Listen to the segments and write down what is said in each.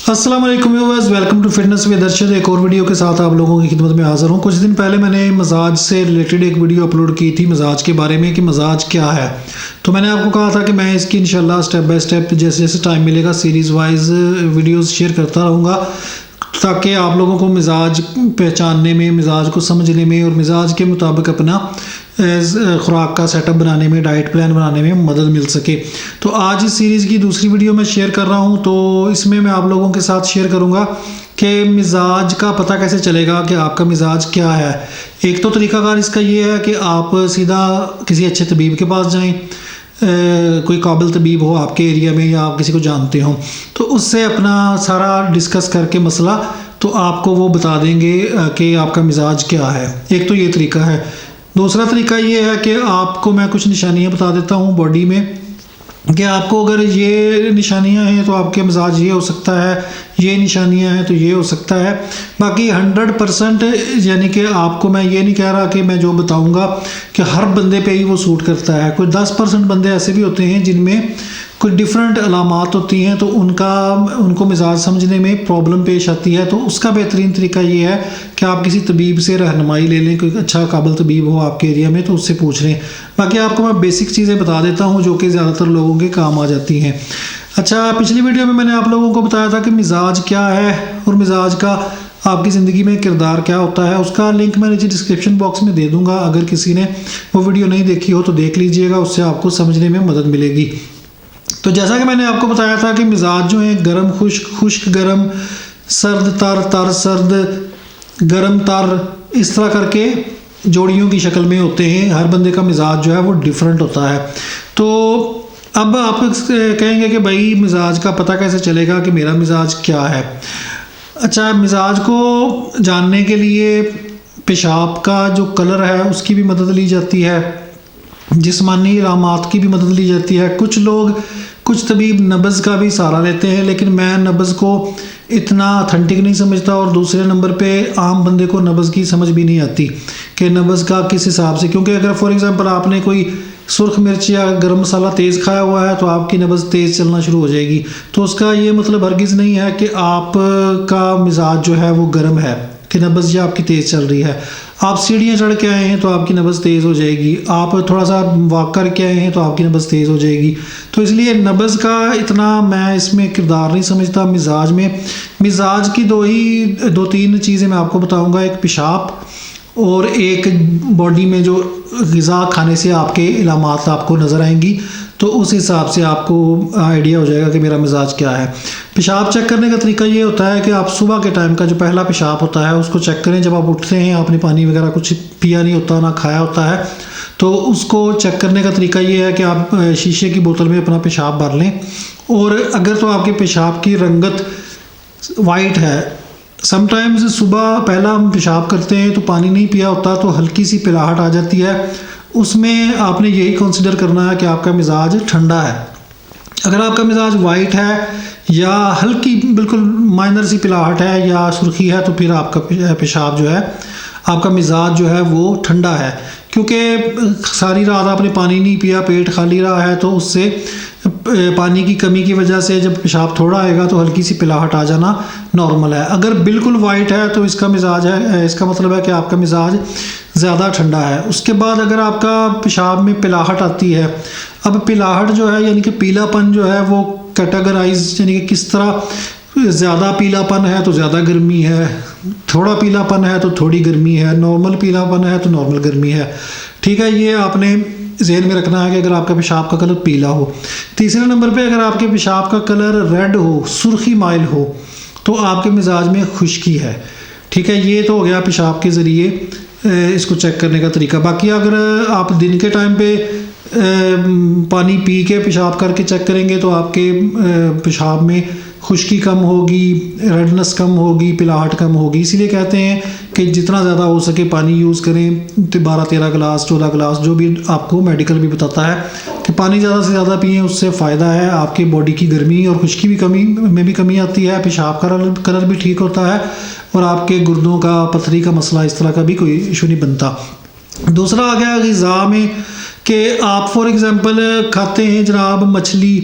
अस्सलाम वालेकुम viewers, welcome to fitness with Arshad. एक और वीडियो के साथ आप लोगों की खिदमत में हाज़िर हूँ। कुछ दिन पहले मैंने मजाज से रिलेटेड एक वीडियो अपलोड की थी, मजाज के बारे में कि मजाज क्या है। तो मैंने आपको कहा था कि मैं इसकी इंशाल्लाह स्टेप बाय स्टेप जैसे जैसे टाइम मिलेगा सीरीज़ वाइज वीडियोज़ शेयर करता रहूँगा, ताकि आप लोगों को मिजाज पहचानने में, मिजाज को समझने में और मिजाज के मुताबिक अपना खुराक का सेटअप बनाने में, डाइट प्लान बनाने में मदद मिल सके। तो आज इस सीरीज़ की दूसरी वीडियो मैं शेयर कर रहा हूं, तो इसमें मैं आप लोगों के साथ शेयर करूंगा कि मिजाज का पता कैसे चलेगा कि आपका मिजाज क्या है। एक तो तरीकाकार इसका ये है कि आप सीधा किसी अच्छे तबीब के पास जाएँ, कोई काबिल तबीब हो आपके एरिया में या आप किसी को जानते हो, तो उससे अपना सारा डिस्कस करके मसला तो आपको वो बता देंगे कि आपका मिजाज क्या है। एक तो ये तरीका है। दूसरा तरीका ये है कि आपको मैं कुछ निशानियां बता देता हूँ बॉडी में कि आपको अगर ये निशानियां हैं तो आपके मिजाज ये हो सकता है, ये निशानियां हैं तो ये हो सकता है। बाकी 100% यानी कि आपको मैं ये नहीं कह रहा कि मैं जो बताऊंगा कि हर बंदे पे ही वो सूट करता है। कोई 10% बंदे ऐसे भी होते हैं जिनमें कोई डिफरेंट अलामात होती हैं, तो उनको मिजाज समझने में प्रॉब्लम पेश आती है। तो उसका बेहतरीन तरीका ये है कि आप किसी तबीब से रहनुमाई ले लें, कोई अच्छा काबिल तबीब हो आपके एरिया में तो उससे पूछ लें। बाकी आपको मैं बेसिक चीज़ें बता देता हूँ जो कि ज़्यादातर लोगों के काम आ जाती हैं। अच्छा, पिछली वीडियो में मैंने आप लोगों को बताया था कि मिजाज क्या है और मिजाज का आपकी ज़िंदगी में किरदार क्या होता है। उसका लिंक मैं नीचे डिस्क्रिप्शन बॉक्स में दे दूँगा। अगर किसी ने वो वीडियो नहीं देखी हो तो देख लीजिएगा, उससे आपको समझने में मदद मिलेगी। तो जैसा कि मैंने आपको बताया था कि मिजाज जो है गर्म खुश्क, खुश्क गर्म, सर्द तर, तर सर्द, गर्म तर, इस तरह करके जोड़ियों की शक्ल में होते हैं। हर बंदे का मिजाज जो है वो डिफरेंट होता है। तो अब आप कहेंगे कि भाई मिजाज का पता कैसे चलेगा कि मेरा मिजाज क्या है। अच्छा, मिजाज को जानने के लिए पेशाब का जो कलर है उसकी भी मदद ली जाती है, जिस्मानी इलामात की भी मदद ली जाती है। कुछ तबीब नब्ज़ का भी सहारा लेते हैं, लेकिन मैं नब्ज़ को इतना अथेंटिक नहीं समझता। और दूसरे नंबर पे आम बंदे को नब्ज़ की समझ भी नहीं आती कि नब्ज़ का किस हिसाब से, क्योंकि अगर फॉर एग्ज़ाम्पल आपने कोई सुर्ख मिर्च या गर्म मसाला तेज़ खाया हुआ है तो आपकी नब्ज़ तेज़ चलना शुरू हो जाएगी। तो उसका ये मतलब हरगिज़ नहीं है कि आपका मिजाज जो है वो गर्म है, कि नब्ज़ जो आपकी तेज़ चल रही है। आप सीढ़ियाँ चढ़ के आए हैं तो आपकी नब्ज़ तेज़ हो जाएगी, आप थोड़ा सा वॉक करके आए हैं तो आपकी नब्ज़ तेज़ हो जाएगी। तो इसलिए नब्ज़ का इतना मैं इसमें किरदार नहीं समझता। मिजाज की दो तीन चीज़ें मैं आपको बताऊंगा, एक पेशाब और एक बॉडी में जो ग़िज़ा खाने से आपके इलामात आपको नज़र आएंगी। तो उस हिसाब से आपको आइडिया हो जाएगा कि मेरा मिजाज क्या है। पेशाब चेक करने का तरीका ये होता है कि आप सुबह के टाइम का जो पहला पेशाब होता है उसको चेक करें। जब आप उठते हैं, आपने पानी वगैरह कुछ पिया नहीं होता, ना खाया होता है, तो उसको चेक करने का तरीका ये है कि आप शीशे की बोतल में अपना पेशाब भर लें। और अगर तो आपके पेशाब की रंगत वाइट है, समटाइम्स सुबह पहला हम पेशाब करते हैं तो पानी नहीं पिया होता तो हल्की सी पिलाहट आ जाती है, उसमें आपने यही कंसिडर करना है कि आपका मिजाज ठंडा है। अगर आपका मिजाज वाइट है या हल्की बिल्कुल माइनर सी पिलाहट है या सुर्खी है तो फिर आपका पेशाब जो है, आपका मिजाज जो है वो ठंडा है। क्योंकि सारी रात आपने पानी नहीं पिया, पेट खाली रहा है, तो उससे पानी की कमी की वजह से जब पेशाब थोड़ा आएगा तो हल्की सी पिलाहट आ जाना नॉर्मल है। अगर बिल्कुल वाइट है तो इसका मतलब है कि आपका मिजाज ज़्यादा ठंडा है। उसके बाद अगर आपका पेशाब में पिलाहट आती है, अब पिलाहट जो है यानी कि पीलापन जो है वो कैटेगराइज, यानी कि किस तरह, ज़्यादा पीलापन है तो ज़्यादा गर्मी है, थोड़ा पीलापन है तो थोड़ी गर्मी है, नॉर्मल पीलापन है तो नॉर्मल गर्मी है। ठीक है, ये आपने ज़हन में रखना है कि अगर आपका पेशाब का कलर पीला हो। तीसरे नंबर पे अगर आपके पेशाब का कलर रेड हो, सुर्खी माइल हो, तो आपके मिजाज में खुश्की है। ठीक है, ये तो हो गया पेशाब के ज़रिए इसको चेक करने का तरीका। बाकी अगर आप दिन के टाइम पे पानी पी के पेशाब करके चेक करेंगे तो आपके पेशाब में खुश्की कम होगी, रेडनेस कम होगी, पिलाहट कम होगी। इसीलिए कहते हैं कि जितना ज़्यादा हो सके पानी यूज़ करें, 12-13 गिलास 14 गिलास, जो भी आपको मेडिकल भी बताता है कि पानी ज़्यादा से ज़्यादा पिएँ, उससे फ़ायदा है। आपके बॉडी की गर्मी और खुश्की में भी कमी आती है, पेशाब का कलर भी ठीक होता है और आपके गुर्दों का, पथरी का मसला, इस तरह का भी कोई इशू नहीं बनता। दूसरा आ गया ग़िज़ा में कि आप फॉर एग्ज़ाम्पल खाते हैं जनाब मछली,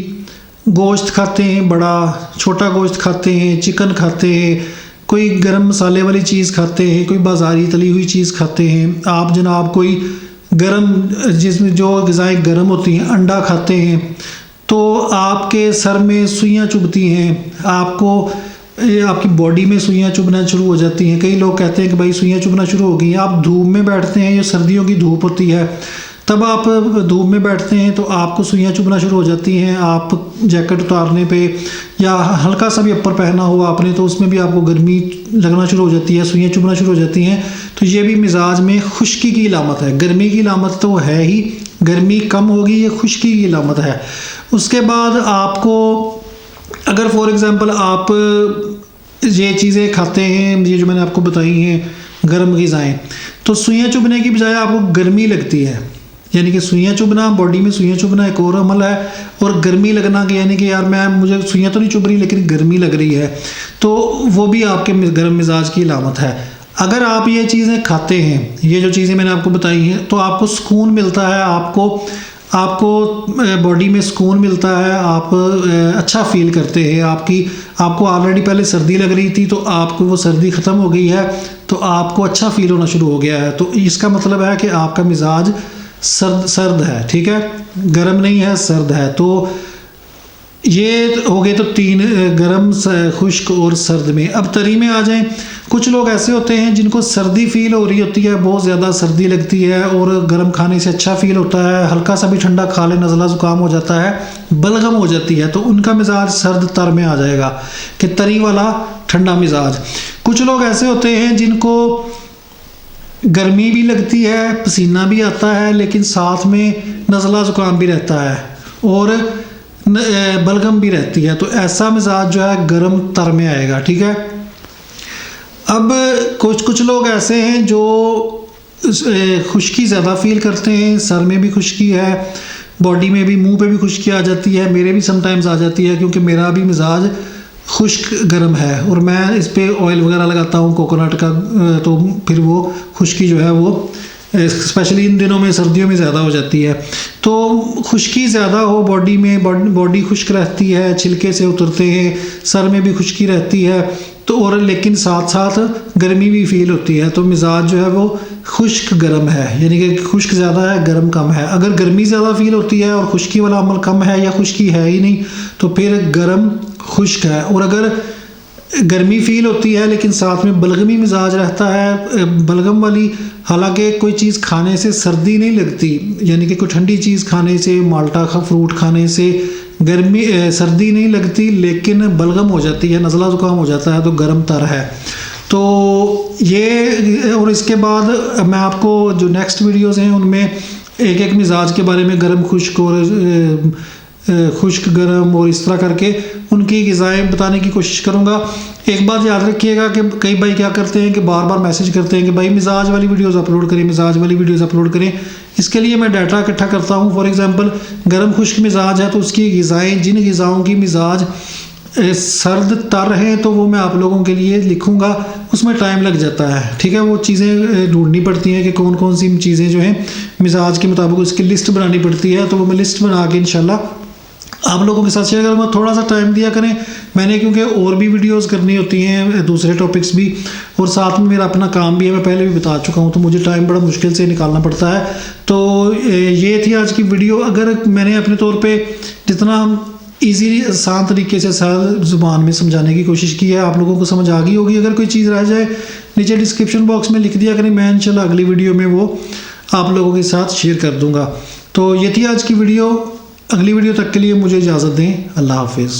गोश्त खाते हैं, बड़ा छोटा गोश्त खाते हैं, चिकन खाते हैं, कोई गरम मसाले वाली चीज़ खाते हैं, कोई बाज़ारी तली हुई चीज़ खाते हैं, आप जनाब कोई गरम जिसमें जो ग़िज़ाएँ गरम होती हैं, अंडा खाते हैं, तो आपके सर में सुइयाँ चुभती हैं, आपकी बॉडी में सुइयाँ चुभना शुरू हो जाती हैं। कई लोग कहते हैं कि भाई सुइयाँ चुभना शुरू हो गई हैं। आप धूप में बैठते हैं, या सर्दियों की धूप होती है, तब आप धूप में बैठते हैं तो आपको सुइयाँ चुभना शुरू हो जाती हैं। आप जैकेट उतारने पे या हल्का सा भी अपर पहना हो आपने, तो उसमें भी आपको गर्मी लगना शुरू हो जाती है, सुइयाँ चुभना शुरू हो जाती हैं। तो ये भी मिजाज में खुश्की की इलामत है। गर्मी की इलामत तो है ही, गर्मी कम होगी, ये खुश्की की इलामत है। उसके बाद आपको अगर फॉर एग्ज़ाम्पल आप ये चीज़ें खाते हैं, ये जो मैंने आपको बताई हैं गर्म ग़िज़ाएँ, तो सुइयाँ चुभने की बजाय आपको गर्मी लगती है, यानी कि सुइयाँ चुभना, बॉडी में सुइयाँ चुभना एक और अमल है। और गर्मी लगना कि यानी कि यार मुझे सुइयाँ तो नहीं चुभ रही लेकिन गर्मी लग रही है, तो वो भी आपके गर्म मिजाज की इलामत है। अगर आप ये चीज़ें खाते हैं, ये जो चीज़ें मैंने आपको बताई हैं, तो आपको सुकून मिलता है, आपको बॉडी में सुकून मिलता है, आप अच्छा फील करते हैं। आपको ऑलरेडी पहले सर्दी लग रही थी, तो आपको वो सर्दी ख़त्म हो गई है, तो आपको अच्छा फील होना शुरू हो गया है। तो इसका मतलब है कि आपका मिजाज सर्द है, ठीक है, गर्म नहीं है, सर्द है। तो ये हो गए तो 3 गर्म, खुश्क और सर्द में। अब तरी में आ जाएं। कुछ लोग ऐसे होते हैं जिनको सर्दी फील हो रही होती है, बहुत ज़्यादा सर्दी लगती है और गर्म खाने से अच्छा फील होता है, हल्का सा भी ठंडा खा ले नज़ला ज़ुकाम हो जाता है, बलगम हो जाती है, तो उनका मिजाज सर्द तर में आ जाएगा कि तरी वाला ठंडा मिजाज। कुछ लोग ऐसे होते हैं जिनको गर्मी भी लगती है, पसीना भी आता है, लेकिन साथ में नज़ला ज़ुकाम भी रहता है और बलगम भी रहती है, तो ऐसा मिजाज जो है गर्म तर में आएगा, ठीक है। अब कुछ लोग ऐसे हैं जो खुश्की ज़्यादा फील करते हैं, सर में भी खुश्की है, बॉडी में भी, मुंह पे भी खुश्की आ जाती है, मेरे भी समटाइम्स आ जाती है, क्योंकि मेरा भी मिजाज खुश्क गर्म है और मैं इस पर ऑयल वगैरह लगाता हूँ कोकोनट का, तो फिर वो खुश्की जो है वो स्पेशली इन दिनों में सर्दियों में ज़्यादा हो जाती है। तो खुश्की ज़्यादा हो बॉडी में, बॉडी खुश्क रहती है, छिलके से उतरते हैं, सर में भी खुश्की रहती है, तो और लेकिन साथ साथ गर्मी भी फील होती है, तो मिजाज जो है वो खुश्क गर्म है, यानी कि खुश्क ज़्यादा है, गर्म कम है। अगर गर्मी ज़्यादा फील होती है और खुश्की वाला अमल कम है या खुश्की है ही नहीं, तो फिर गर्म खुश्क है। और अगर गर्मी फील होती है लेकिन साथ में बलगमी मिजाज रहता है, बलगम वाली, हालांकि कोई चीज़ खाने से सर्दी नहीं लगती, यानी कि कोई ठंडी चीज़ खाने से, माल्टा का फ्रूट खाने से सर्दी नहीं लगती, लेकिन बलगम हो जाती है, नज़ला ज़ुकाम हो जाता है, तो गर्म तर है। तो ये, और इसके बाद मैं आपको जो नेक्स्ट वीडियोज़ हैं उनमें एक मिजाज के बारे में, गर्म खुश्क और खुश्क गर्म और इस तरह करके उनकी ग़िज़ाएँ बताने की कोशिश करूँगा। एक बात याद रखिएगा कि कई भाई क्या करते हैं कि बार बार मैसेज करते हैं कि भाई मिजाज वाली वीडियोज़ अपलोड करें, मिजाज वाली वीडियोज़ अपलोड करें। इसके लिए मैं डाटा इकट्ठा करता हूँ। फॉर एग्ज़ाम्पल गर्म खुश्क मिजाज है तो उसकी ग़िज़ाएँ, जिन ग़िज़ाओं की मिजाज सर्द तर हैं, तो वो मैं आप लोगों के लिए लिखूँगा, उसमें टाइम लग जाता है, ठीक है। वो चीज़ें ढूंढनी पड़ती हैं कि कौन कौन सी चीज़ें जो हैं मिजाज के मुताबिक उसकी लिस्ट बनानी पड़ती है, तो वो मैं लिस्ट बना के इंशाल्लाह आप लोगों के साथ शेयर करूँगा। थोड़ा सा टाइम दिया करें, मैंने क्योंकि और भी वीडियोस करनी होती हैं, दूसरे टॉपिक्स भी, और साथ में मेरा अपना काम भी है, मैं पहले भी बता चुका हूँ, तो मुझे टाइम बड़ा मुश्किल से निकालना पड़ता है। तो ये थी आज की वीडियो। अगर मैंने अपने तौर पे जितना ईजी आसान तरीके से सरल ज़ुबान में समझाने की कोशिश की है, आप लोगों को समझ आ गई होगी। अगर कोई चीज़ रह जाए नीचे डिस्क्रिप्शन बॉक्स में लिख दिया करें, मैं इंशाल्लाह अगली वीडियो में वो आप लोगों के साथ शेयर कर दूँगा। तो ये थी आज की वीडियो। अगली वीडियो तक के लिए मुझे इजाज़त दें। अल्लाह हाफिज़।